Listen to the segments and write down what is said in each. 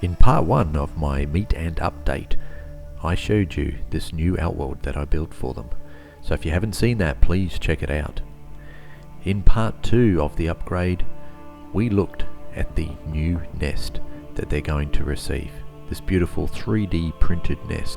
In part 1 of my meet and update, I showed you this new outworld that I built for them. So if you haven't seen that, please check it out. In part 2 of the upgrade, we looked at the new nest that they're going to receive. This beautiful 3D printed nest.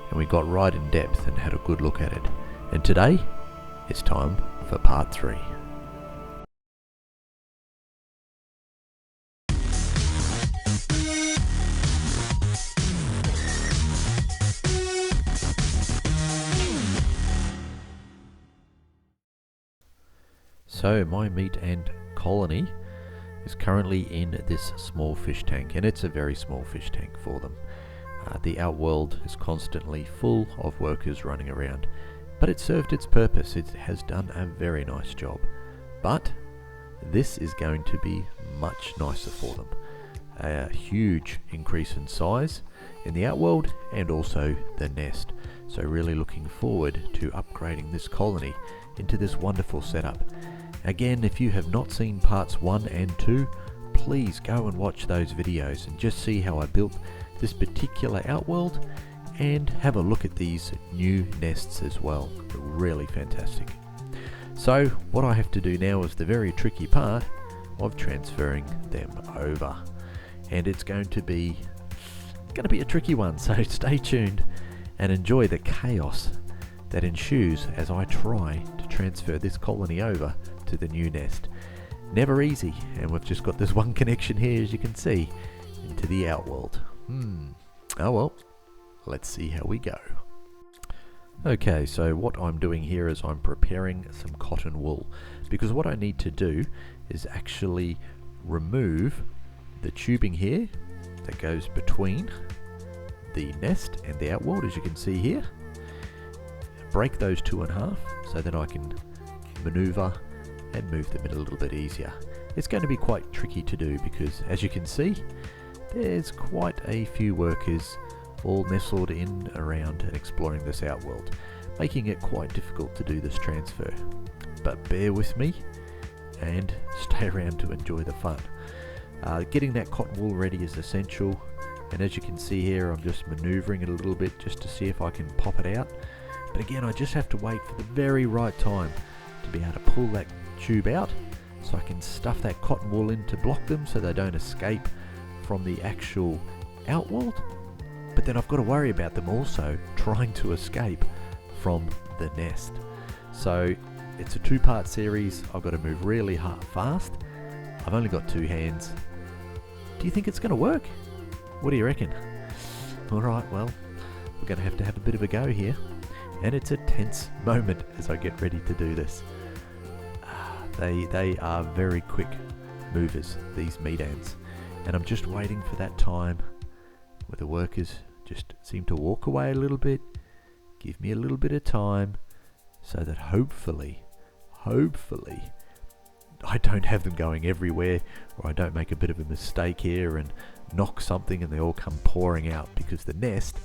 And we got right in depth and had a good look at it. And today, it's time for part 3. So my meat and colony is currently in this small fish tank, and it's a very small fish tank for them. The outworld is constantly full of workers running around, but it served its purpose. It has done a very nice job. But this is going to be much nicer for them. A huge increase in size in the outworld and also the nest. So really looking forward to upgrading this colony into this wonderful setup. Again, if you have not seen parts 1 and 2, please go and watch those videos and just see how I built this particular outworld and have a look at these new nests as well. They're really fantastic. So what I have to do now is the very tricky part of transferring them over, and it's going to be a tricky one, so stay tuned and enjoy the chaos that ensues as I try to transfer this colony over to the new nest. Never easy, and we've just got this one connection here, as you can see, into the outworld. Oh well, let's see how we go. Okay, so what I'm doing here is I'm preparing some cotton wool, because what I need to do is actually remove the tubing here that goes between the nest and the outworld, as you can see here. Break those two in half so that I can maneuver and move them in a little bit easier. It's going to be quite tricky to do because, as you can see, there's quite a few workers all nestled in, around and exploring this outworld, making it quite difficult to do this transfer. But bear with me and stay around to enjoy the fun. Getting that cotton wool ready is essential, and as you can see here, I'm just maneuvering it a little bit just to see if I can pop it out. But again, I just have to wait for the very right time to be able to pull that tube out so I can stuff that cotton wool in to block them so they don't escape from the actual outworld. But then I've got to worry about them also trying to escape from the nest. So it's a 2-part series. I've got to move really fast. I've only got 2 hands. Do you think it's going to work? What do you reckon? Alright, well, we're going to have a bit of a go here. And it's a tense moment as I get ready to do this. They are very quick movers, these meat ants. And I'm just waiting for that time where the workers just seem to walk away a little bit, give me a little bit of time, so that hopefully, I don't have them going everywhere, or I don't make a bit of a mistake here and knock something and they all come pouring out, because the nest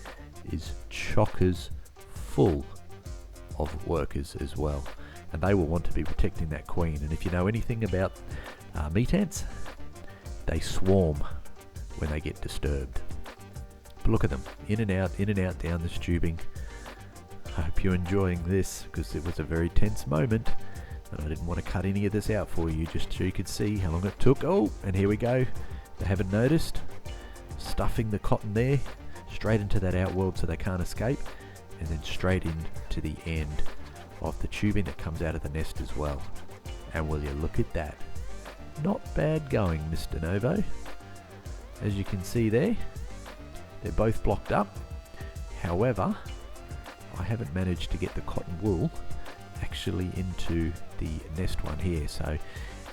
is chockers full of workers as well, and they will want to be protecting that queen. And if you know anything about meat ants, they swarm when they get disturbed. But look at them, in and out down this tubing. I hope you're enjoying this, because it was a very tense moment, and I didn't want to cut any of this out for you, just so you could see how long it took. Oh, and here we go. They haven't noticed. Stuffing the cotton there, straight into that outworld so they can't escape, and then straight into the end of the tubing that comes out of the nest as well. And will you look at that? Not bad going, Mr. Novo. As you can see there, they're both blocked up. However, I haven't managed to get the cotton wool actually into the nest one here, so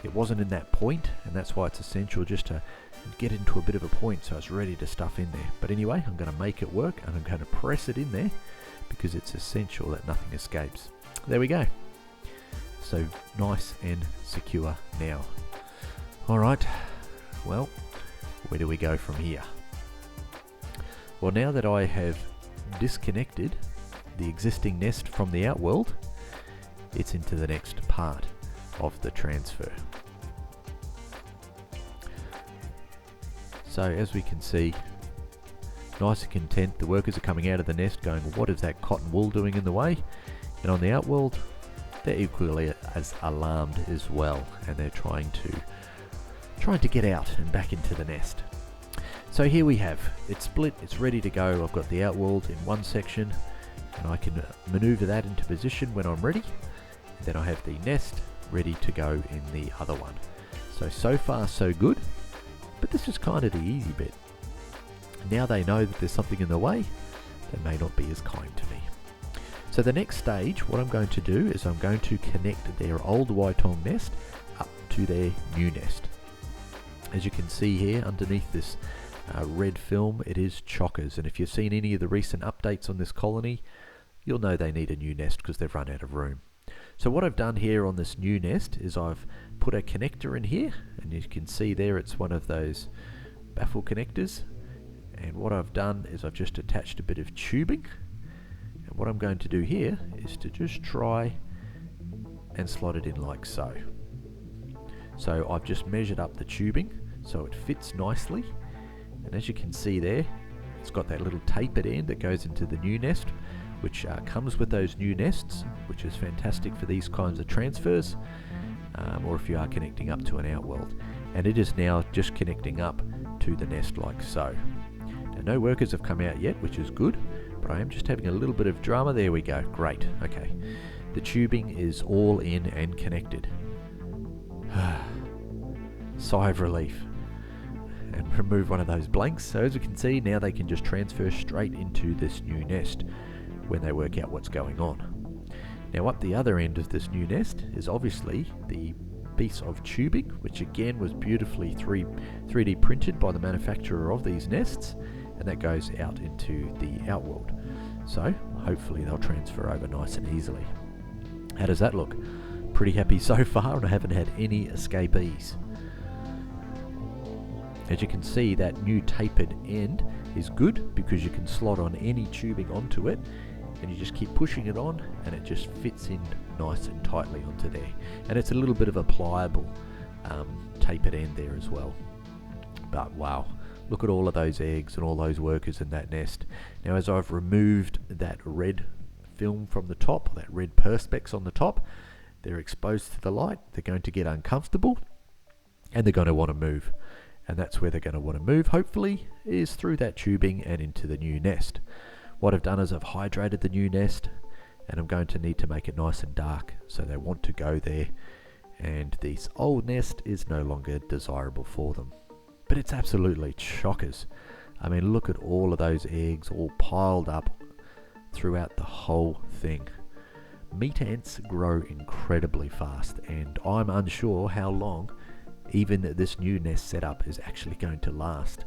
it wasn't in that point, and that's why it's essential just to get into a bit of a point so it's ready to stuff in there. But anyway, I'm going to make it work, and I'm going to press it in there because it's essential that nothing escapes. There we go. So nice and secure now. Alright, well, where do we go from here? Well, now that I have disconnected the existing nest from the outworld, it's into the next part of the transfer. So as we can see, nice and content, the workers are coming out of the nest going, what is that cotton wool doing in the way? And on the outworld, they're equally as alarmed as well, and they're trying to get out and back into the nest. So here we have, it's split, it's ready to go. I've got the outworld in one section, and I can maneuver that into position when I'm ready. And then I have the nest ready to go in the other one. So far so good, but this is kind of the easy bit. Now they know that there's something in the way, they may not be as kind to me. So the next stage, what I'm going to do is I'm going to connect their old Waitong nest up to their new nest. As you can see here underneath this red film, it is chockers, and if you've seen any of the recent updates on this colony, you'll know they need a new nest because they've run out of room. So what I've done here on this new nest is I've put a connector in here, and you can see there it's one of those baffle connectors, and what I've done is I've just attached a bit of tubing, and what I'm going to do here is to just try and slot it in like so. So I've just measured up the tubing so it fits nicely, and as you can see there, it's got that little tapered end that goes into the new nest, which comes with those new nests, which is fantastic for these kinds of transfers, or if you are connecting up to an outworld. And it is now just connecting up to the nest like so. Now no workers have come out yet, which is good, but I am just having a little bit of drama. There we go, great, okay. The tubing is all in and connected. Sigh of relief. And remove one of those blanks. So as you can see, now they can just transfer straight into this new nest when they work out what's going on. Now up the other end of this new nest is obviously the piece of tubing, which again was beautifully 3D printed by the manufacturer of these nests, and that goes out into the outworld. So hopefully they'll transfer over nice and easily. How does that look? Pretty happy so far, and I haven't had any escapees. As you can see, that new tapered end is good because you can slot on any tubing onto it, and you just keep pushing it on and it just fits in nice and tightly onto there. And it's a little bit of a pliable tapered end there as well. But wow, look at all of those eggs and all those workers in that nest. Now as I've removed that red film from the top, that red perspex on the top, they're exposed to the light, they're going to get uncomfortable, and they're going to want to move. And that's where they're going to want to move, hopefully, is through that tubing and into the new nest. What I've done is I've hydrated the new nest, and I'm going to need to make it nice and dark, so they want to go there, and this old nest is no longer desirable for them. But it's absolutely chockers. I mean, look at all of those eggs all piled up throughout the whole thing. Meat ants grow incredibly fast, and I'm unsure how long even this new nest setup is actually going to last.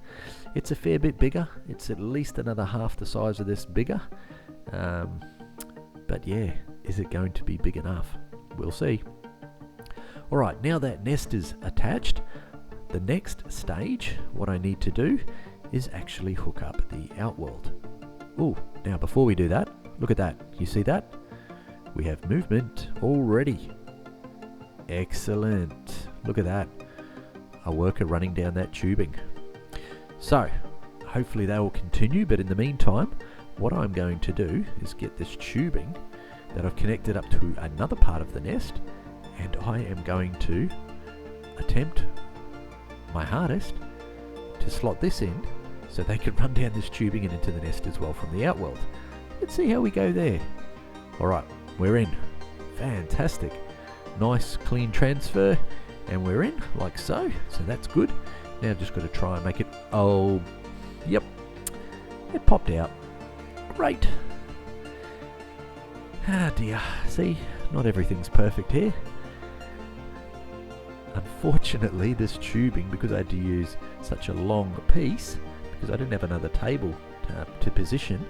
It's a fair bit bigger. It's at least another half the size of this bigger. But yeah, is it going to be big enough? We'll see. Alright, now that nest is attached, the next stage, what I need to do is actually hook up the outworld. Oh, now before we do that, look at that. You see that? We have movement already. Excellent. Look at that. A worker running down that tubing. So, hopefully they will continue, but in the meantime, what I'm going to do is get this tubing that I've connected up to another part of the nest, and I am going to attempt my hardest to slot this in so they can run down this tubing and into the nest as well from the outworld. Let's see how we go there. Alright, we're in. Fantastic. Nice clean transfer. And we're in, like so. So that's good. Now I've just got to try and make it... Oh, yep. It popped out. Great. Ah dear. See, not everything's perfect here. Unfortunately, this tubing, because I had to use such a long piece, because I didn't have another table to position,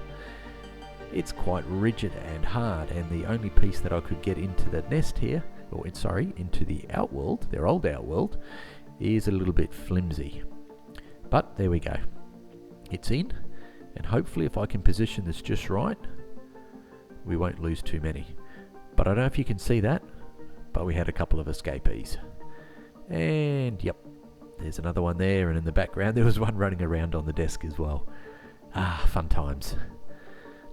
it's quite rigid and hard, and the only piece that I could get into the nest here, or sorry, into the outworld, their old outworld, is a little bit flimsy. But there we go. It's in, and hopefully if I can position this just right, we won't lose too many. But I don't know if you can see that, but we had a couple of escapees. And yep, there's another one there, and in the background there was one running around on the desk as well. Fun times.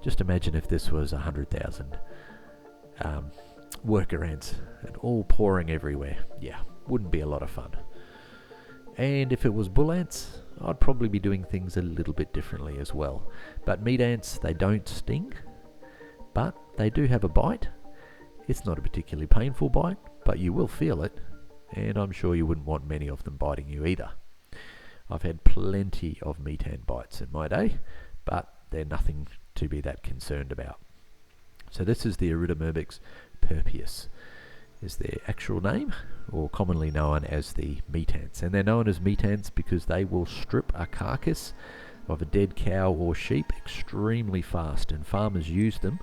Just imagine if this was 100,000 worker ants and all pouring everywhere. Yeah, wouldn't be a lot of fun. And if it was bull ants, I'd probably be doing things a little bit differently as well. But meat ants, they don't sting, but they do have a bite. It's not a particularly painful bite, but you will feel it, and I'm sure you wouldn't want many of them biting you either. I've had plenty of meat ant bites in my day, but they're nothing to be that concerned about. So this is the Iridomyrmex purpureus, is their actual name, or commonly known as the meat ants. And they're known as meat ants because they will strip a carcass of a dead cow or sheep extremely fast, and farmers use them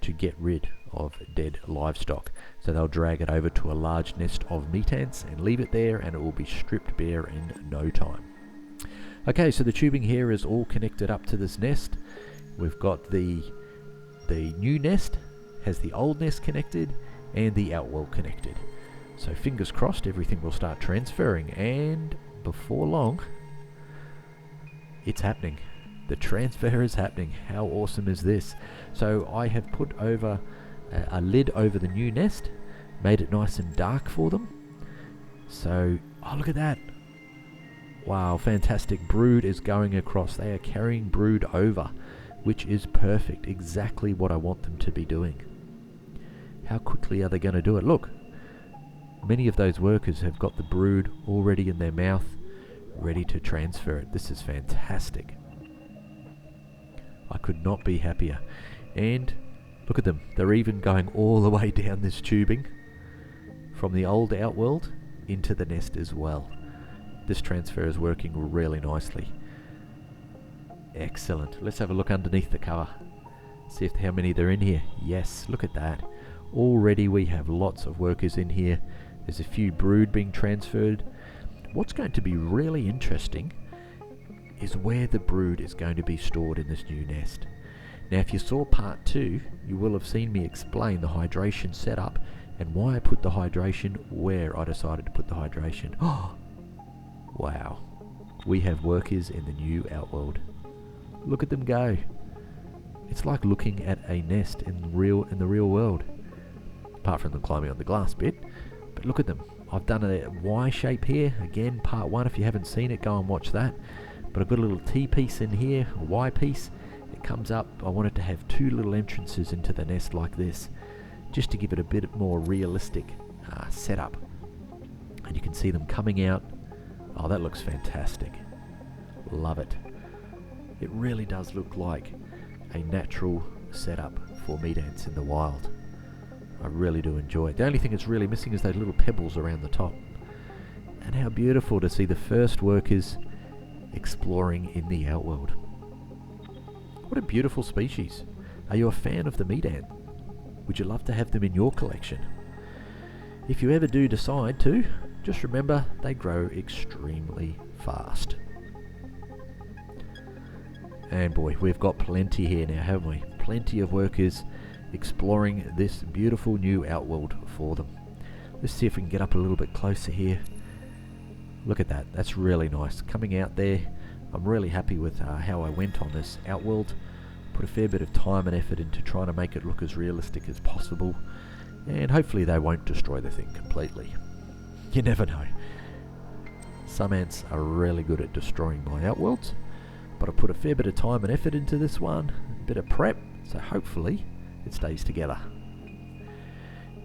to get rid of dead livestock. So they'll drag it over to a large nest of meat ants and leave it there, and it will be stripped bare in no time. Okay, so the tubing here is all connected up to this nest. We've got the new nest has the old nest connected and the outworld connected. So fingers crossed everything will start transferring, and before long it's happening. The transfer is happening. How awesome is this? So I have put over a lid over the new nest, made it nice and dark for them. So, oh, look at that. Wow, fantastic. Brood is going across. They are carrying brood over, which is perfect. Exactly what I want them to be doing. How quickly are they going to do it? Look, many of those workers have got the brood already in their mouth, ready to transfer it. This is fantastic. I could not be happier. And look at them. They're even going all the way down this tubing from the old outworld into the nest as well. This transfer is working really nicely. Excellent. Let's have a look underneath the cover. See how many there are in here. Yes, look at that. Already we have lots of workers in here. There's a few brood being transferred. What's going to be really interesting is where the brood is going to be stored in this new nest. Now, if you saw part 2, you will have seen me explain the hydration setup and why I put the hydration where I decided to put the hydration. Oh, wow. We have workers in the new outworld. Look at them go. It's like looking at a nest in the real world. Apart from them climbing on the glass bit. But look at them. I've done a Y shape here. Again, part 1. If you haven't seen it, go and watch that. But I've got a little T piece in here, a Y piece. It comes up. I wanted to have 2 little entrances into the nest like this, just to give it a bit more realistic setup. And you can see them coming out. Oh, that looks fantastic. Love it. It really does look like a natural setup for meat ants in the wild. I really do enjoy it. The only thing it's really missing is those little pebbles around the top. And how beautiful to see the first workers exploring in the outworld. What a beautiful species. Are you a fan of the meat ant? Would you love to have them in your collection? If you ever do decide to, just remember they grow extremely fast. And boy, we've got plenty here now, haven't we? Plenty of workers exploring this beautiful new outworld for them. Let's see if we can get up a little bit closer here. Look at that. That's really nice. Coming out there, I'm really happy with how I went on this outworld. Put a fair bit of time and effort into trying to make it look as realistic as possible. And hopefully they won't destroy the thing completely. You never know. Some ants are really good at destroying my outworlds, but I put a fair bit of time and effort into this one, a bit of prep, so hopefully it stays together.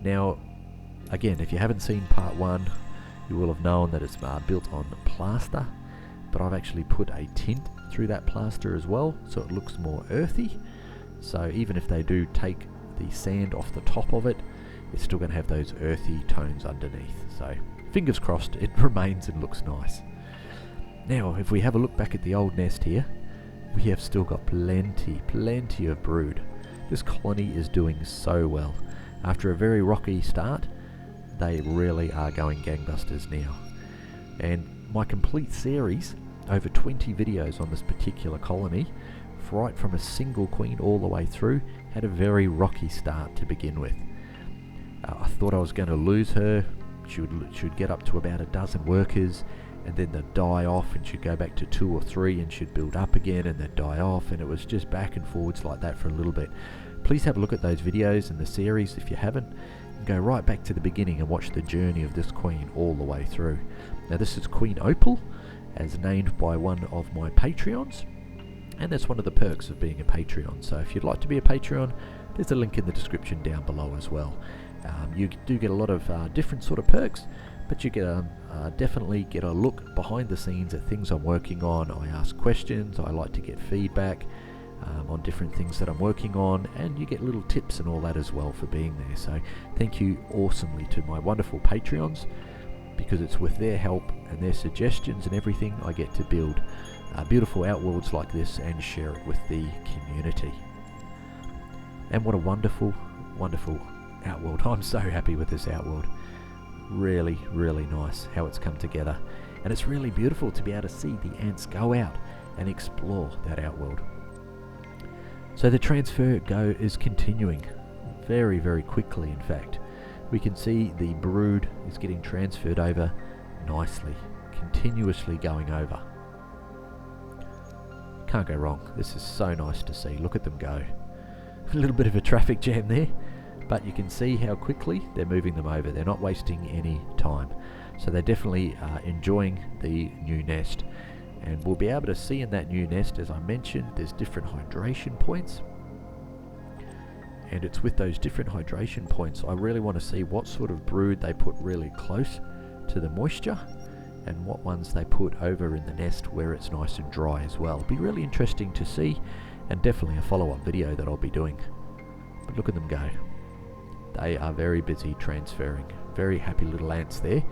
Now, again, if you haven't seen part 1, you will have known that it's built on plaster, but I've actually put a tint through that plaster as well, so it looks more earthy. So even if they do take the sand off the top of it, it's still going to have those earthy tones underneath. So fingers crossed it remains and looks nice. Now, if we have a look back at the old nest here, we have still got plenty of brood. This colony is doing so well. After a very rocky start, they really are going gangbusters now. And my complete series, over 20 videos on this particular colony, right from a single queen all the way through, had a very rocky start to begin with. I thought I was going to lose her. She would get up to about a dozen workers, and then they'd die off, and she'd go back to 2 or 3, and she'd build up again, and they'd die off, and it was just back and forwards like that for a little bit. Please have a look at those videos and the series if you haven't, and go right back to the beginning and watch the journey of this queen all the way through. Now this is Queen Opal, as named by one of my Patreons, and that's one of the perks of being a Patreon. So if you'd like to be a Patreon, there's a link in the description down below as well. You do get a lot of different sort of perks, but you get definitely get a look behind the scenes at things I'm working on. I ask questions, I like to get feedback on different things that I'm working on, and you get little tips and all that as well for being there. So thank you awesomely to my wonderful Patreons, because it's with their help and their suggestions and everything I get to build beautiful outworlds like this and share it with the community. And what a wonderful, wonderful outworld. I'm so happy with this outworld. Really, really nice how it's come together. And it's really beautiful to be able to see the ants go out and explore that outworld. So the transfer is continuing very, very quickly. In fact, we can see the brood is getting transferred over nicely, continuously going over. Can't go wrong. This is so nice to see. Look at them go. A little bit of a traffic jam there, but you can see how quickly they're moving them over. They're not wasting any time. So they're definitely enjoying the new nest. And we'll be able to see in that new nest, as I mentioned, there's different hydration points. And it's with those different hydration points, I really want to see what sort of brood they put really close to the moisture, and what ones they put over in the nest where it's nice and dry as well. It'll be really interesting to see, and definitely a follow-up video that I'll be doing. But look at them go. They are very busy transferring. Very happy little ants there.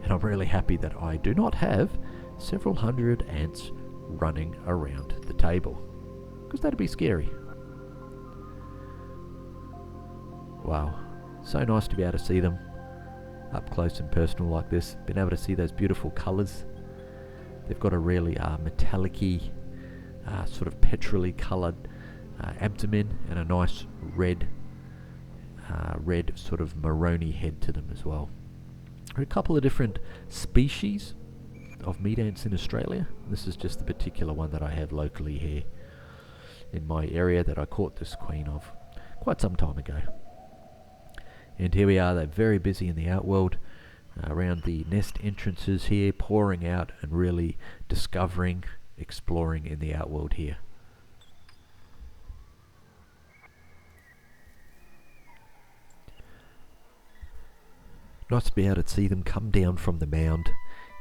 And I'm really happy that I do not have several hundred ants running around the table, because that'd be scary. Wow, so nice to be able to see them up close and personal like this. Been able to see those beautiful colours. They've got a really metallic-y, sort of petrol-y coloured abdomen, and a nice red sort of maroni head to them as well. There are a couple of different species of meat ants in Australia. This is just the particular one that I have locally here in my area that I caught this queen of quite some time ago. And here we are, they're very busy in the outworld around the nest entrances here, pouring out and really discovering, exploring in the outworld here. Nice to be able to see them come down from the mound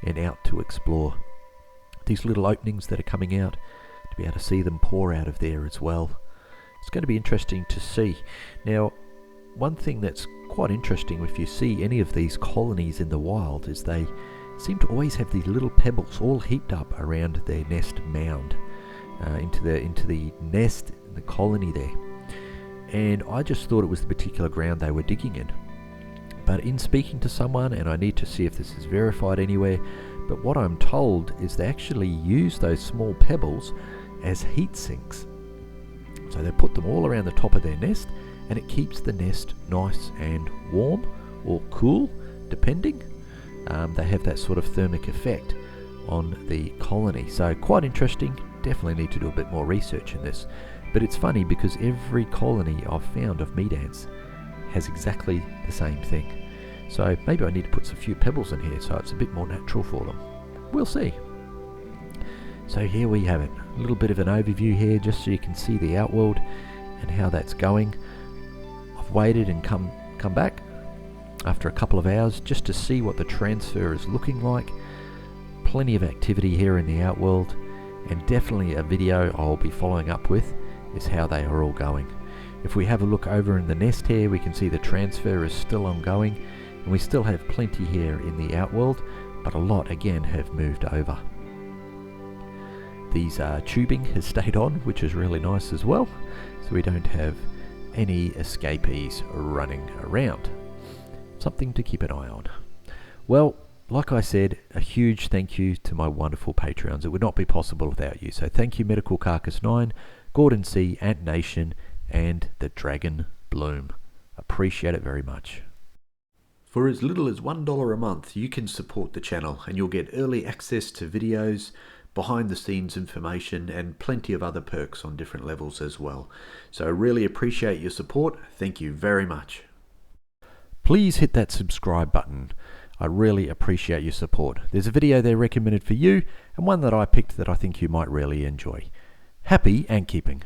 and out to explore. These little openings that are coming out, to be able to see them pour out of there as well. It's going to be interesting to see. Now, one thing that's quite interesting if you see any of these colonies in the wild is they seem to always have these little pebbles all heaped up around their nest mound, into the nest, the colony there. And I just thought it was the particular ground they were digging in. But in speaking to someone, and I need to see if this is verified anywhere, but what I'm told is they actually use those small pebbles as heat sinks. So they put them all around the top of their nest, and it keeps the nest nice and warm or cool, depending. They have that sort of thermic effect on the colony. So quite interesting. Definitely need to do a bit more research in this. But it's funny because every colony I've found of meat ants has exactly the same thing. So maybe I need to put a few pebbles in here so it's a bit more natural for them. We'll see. So here we have it. A little bit of an overview here just so you can see the outworld and how that's going. I've waited and come back after a couple of hours just to see what the transfer is looking like. Plenty of activity here in the outworld, and definitely a video I'll be following up with is how they are all going. If we have a look over in the nest here, we can see the transfer is still ongoing, and we still have plenty here in the outworld, but a lot again have moved over. These tubing has stayed on, which is really nice as well, so we don't have any escapees running around. Something to keep an eye on. Well, like I said, a huge thank you to my wonderful Patreons. It would not be possible without you. So thank you, Medical Carcass 9, Gordon C, Ant Nation, and the Dragon Bloom. Appreciate it very much. For as little as $1 a month, you can support the channel and you'll get early access to videos, behind the scenes information, and plenty of other perks on different levels as well. So I really appreciate your support. Thank you very much. Please hit that subscribe button. I really appreciate your support. There's a video there recommended for you and one that I picked that I think you might really enjoy. Happy ant keeping.